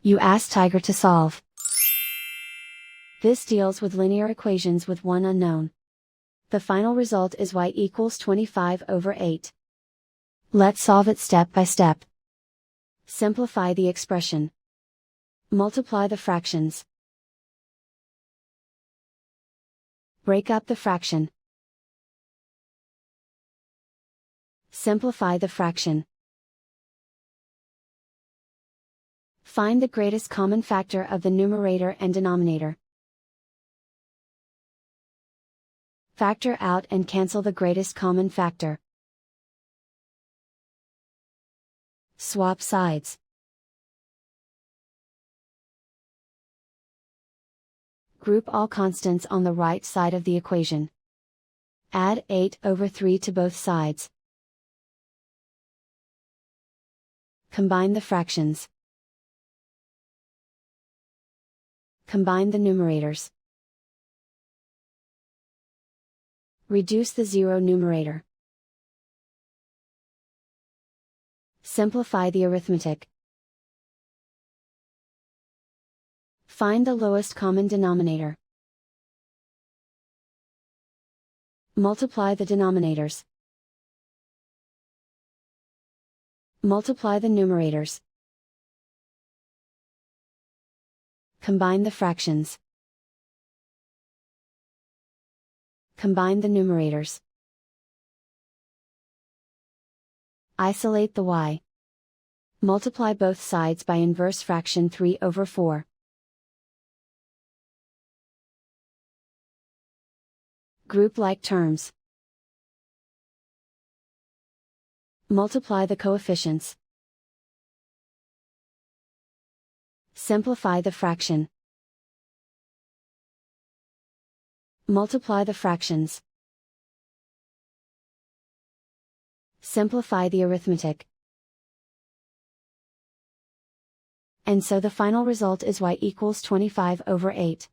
You ask Tiger to solve. This deals with linear equations with one unknown. The final result is y equals 25/8. Let's solve it step by step. Simplify the expression. Multiply the fractions. Break up the fraction. Simplify the fraction. Find the greatest common factor of the numerator and denominator. Factor out and cancel the greatest common factor. Swap sides. Group all constants on the right side of the equation. Add 8/3 to both sides. Combine the fractions. Combine the numerators. Reduce the zero numerator. Simplify the arithmetic. Find the lowest common denominator. Multiply the denominators. Multiply the numerators. Combine the fractions. Combine the numerators. Isolate the y. Multiply both sides by inverse fraction 3/4. Group like terms. Multiply the coefficients. Simplify the fraction. Multiply the fractions. Simplify the arithmetic. And so the final result is y equals 25/8.